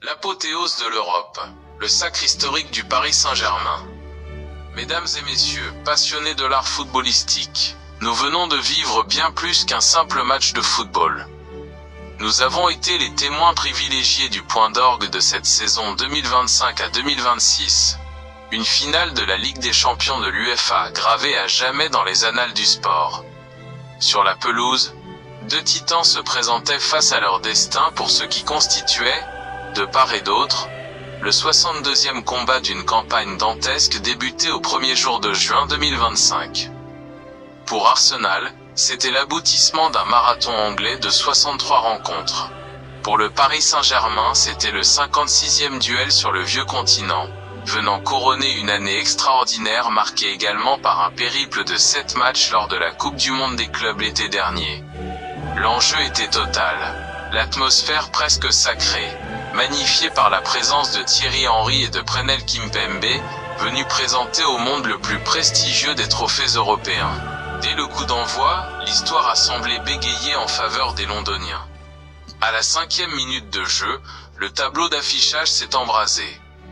L'apothéose de l'Europe, le sacre historique du Paris Saint-Germain. Mesdames et messieurs, passionnés de l'art footballistique, nous venons de vivre bien plus qu'un simple match de football. Nous avons été les témoins privilégiés du point d'orgue de cette saison 2025 à 2026. Une finale de la Ligue des Champions de l'UEFA gravée à jamais dans les annales du sport. Sur la pelouse, deux titans se présentaient face à leur destin pour ce qui constituait, de part et d'autre, le 62e combat d'une campagne dantesque débutée au premier jour de juin 2025. Pour Arsenal, c'était l'aboutissement d'un marathon anglais de 63 rencontres. Pour le Paris Saint-Germain, c'était le 56e duel sur le vieux continent, venant couronner une année extraordinaire marquée également par un périple de 7 matchs lors de la Coupe du Monde des clubs l'été dernier. L'enjeu était total, l'atmosphère presque sacrée, magnifiée par la présence de Thierry Henry et de Presnel Kimpembe, venus présenter au monde le plus prestigieux des trophées européens. Dès le coup d'envoi, l'histoire a semblé bégayer en faveur des Londoniens. À la 5e minute de jeu, le tableau d'affichage s'est embrasé.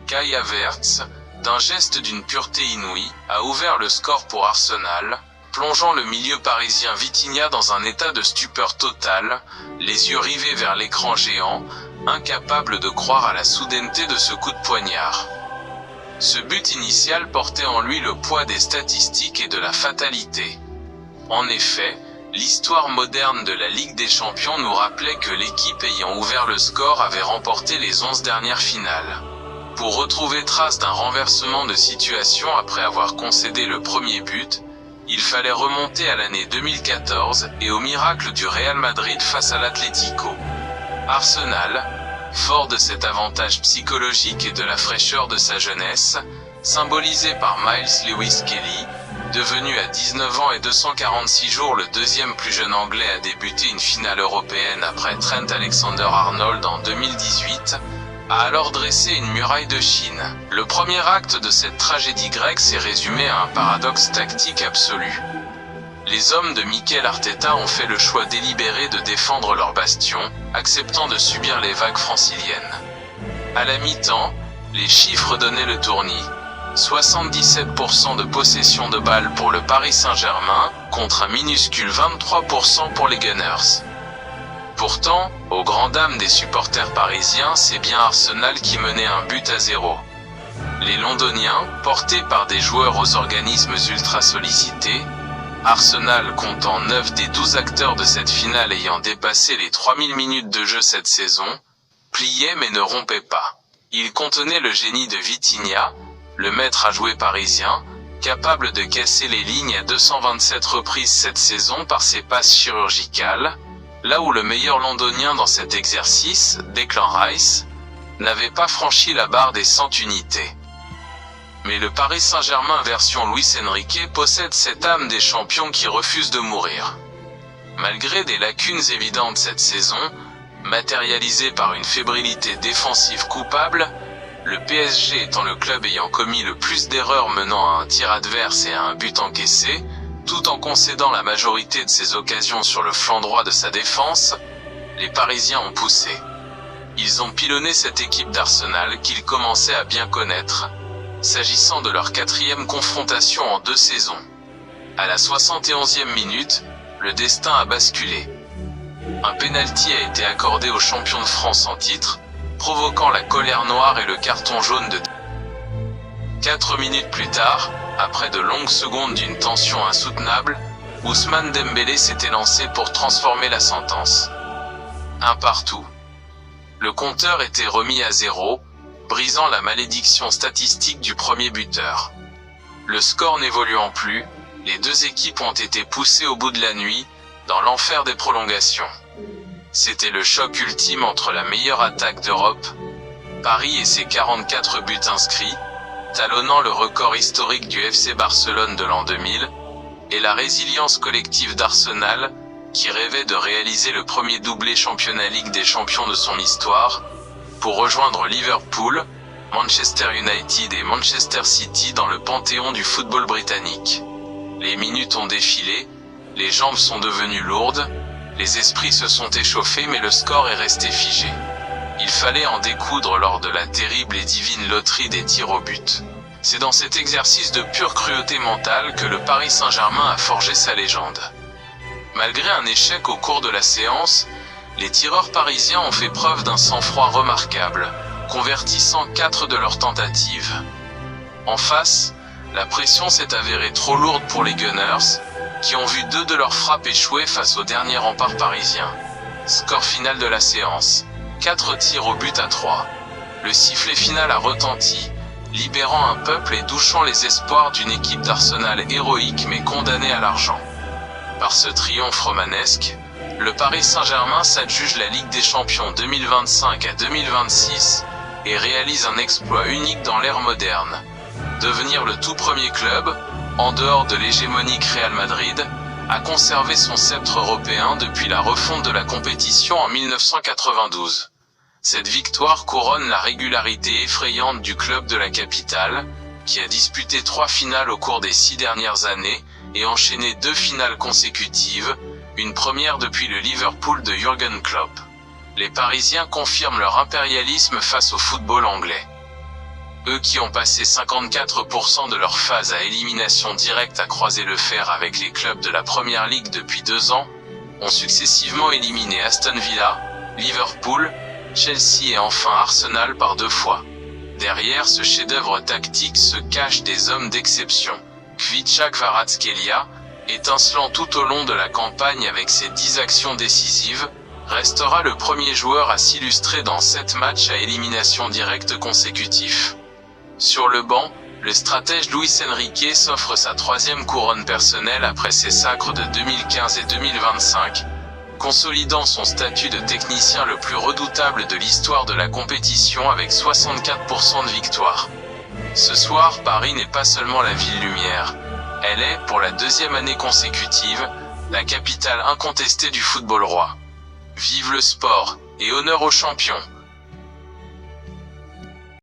Kai Havertz, d'un geste d'une pureté inouïe, a ouvert le score pour Arsenal, plongeant le milieu parisien Vitinha dans un état de stupeur totale, les yeux rivés vers l'écran géant, incapable de croire à la soudaineté de ce coup de poignard. Ce but initial portait en lui le poids des statistiques et de la fatalité. En effet, l'histoire moderne de la Ligue des Champions nous rappelait que l'équipe ayant ouvert le score avait remporté les 11 dernières finales. Pour retrouver trace d'un renversement de situation après avoir concédé le premier but, il fallait remonter à l'année 2014 et au miracle du Real Madrid face à l'Atlético. Arsenal, fort de cet avantage psychologique et de la fraîcheur de sa jeunesse, symbolisé par Miles Lewis Kelly, devenu à 19 ans et 246 jours le deuxième plus jeune Anglais à débuter une finale européenne après Trent Alexander-Arnold en 2018, a alors dressé une muraille de Chine. Le premier acte de cette tragédie grecque s'est résumé à un paradoxe tactique absolu. Les hommes de Mikel Arteta ont fait le choix délibéré de défendre leur bastion, acceptant de subir les vagues franciliennes. À la mi-temps, les chiffres donnaient le tournis. 77% de possession de balles pour le Paris Saint-Germain, contre un minuscule 23% pour les Gunners. Pourtant, aux grandes dames des supporters parisiens, c'est bien Arsenal qui menait 1-0. Les Londoniens, portés par des joueurs aux organismes ultra sollicités, Arsenal comptant 9 des 12 acteurs de cette finale ayant dépassé les 3000 minutes de jeu cette saison, pliaient mais ne rompaient pas. Ils contenaient le génie de Vitinha, le maître à jouer parisien, capable de casser les lignes à 227 reprises cette saison par ses passes chirurgicales, là où le meilleur londonien dans cet exercice, Declan Rice, n'avait pas franchi la barre des 100 unités. Mais le Paris Saint-Germain version Luis Enrique possède cette âme des champions qui refuse de mourir. Malgré des lacunes évidentes cette saison, matérialisées par une fébrilité défensive coupable, le PSG étant le club ayant commis le plus d'erreurs menant à un tir adverse et à un but encaissé, tout en concédant la majorité de ses occasions sur le flanc droit de sa défense, les Parisiens ont poussé. Ils ont pilonné cette équipe d'Arsenal qu'ils commençaient à bien connaître, s'agissant de leur 4e confrontation en 2 saisons. À la 71e minute, le destin a basculé. Un pénalty a été accordé aux champions de France en titre, provoquant la colère noire et le carton jaune de 4 minutes plus tard, après de longues secondes d'une tension insoutenable, Ousmane Dembélé s'était lancé pour transformer la sentence. 1 partout. Le compteur était remis à 0, brisant la malédiction statistique du premier buteur. Le score n'évoluant plus, les deux équipes ont été poussées au bout de la nuit, dans l'enfer des prolongations. C'était le choc ultime entre la meilleure attaque d'Europe, Paris et ses 44 buts inscrits, talonnant le record historique du FC Barcelone de l'an 2000, et la résilience collective d'Arsenal, qui rêvait de réaliser le premier doublé championnat Ligue des Champions de son histoire, pour rejoindre Liverpool, Manchester United et Manchester City dans le panthéon du football britannique. Les minutes ont défilé, les jambes sont devenues lourdes, les esprits se sont échauffés mais le score est resté figé. Il fallait en découdre lors de la terrible et divine loterie des tirs au but. C'est dans cet exercice de pure cruauté mentale que le Paris Saint-Germain a forgé sa légende. Malgré un échec au cours de la séance, les tireurs parisiens ont fait preuve d'un sang-froid remarquable, convertissant 4 de leurs tentatives. En face, la pression s'est avérée trop lourde pour les Gunners, qui ont vu 2 de leurs frappes échouer face au dernier rempart parisien. Score final de la séance, 4 tirs au but à 3. Le sifflet final a retenti, libérant un peuple et douchant les espoirs d'une équipe d'Arsenal héroïque mais condamnée à l'argent. Par ce triomphe romanesque, le Paris Saint-Germain s'adjuge la Ligue des Champions 2025 à 2026 et réalise un exploit unique dans l'ère moderne. Devenir le tout premier club, en dehors de l'hégémonique Real Madrid, à conserver son sceptre européen depuis la refonte de la compétition en 1992. Cette victoire couronne la régularité effrayante du club de la capitale, qui a disputé 3 finales au cours des 6 dernières années et enchaîné 2 finales consécutives, une première depuis le Liverpool de Jürgen Klopp. Les Parisiens confirment leur impérialisme face au football anglais. Eux qui ont passé 54% de leur phase à élimination directe à croiser le fer avec les clubs de la Première Ligue depuis 2 ans, ont successivement éliminé Aston Villa, Liverpool, Chelsea et enfin Arsenal par 2 fois. Derrière ce chef-d'œuvre tactique se cachent des hommes d'exception. Khvicha Kvaratskhelia, étincelant tout au long de la campagne avec ses 10 actions décisives, restera le premier joueur à s'illustrer dans 7 matchs à élimination directe consécutifs. Sur le banc, le stratège Luis Enrique s'offre sa 3e couronne personnelle après ses sacres de 2015 et 2025, consolidant son statut de technicien le plus redoutable de l'histoire de la compétition avec 64% de victoires. Ce soir, Paris n'est pas seulement la ville lumière, elle est, pour la 2e année consécutive, la capitale incontestée du football roi. Vive le sport, et honneur aux champions!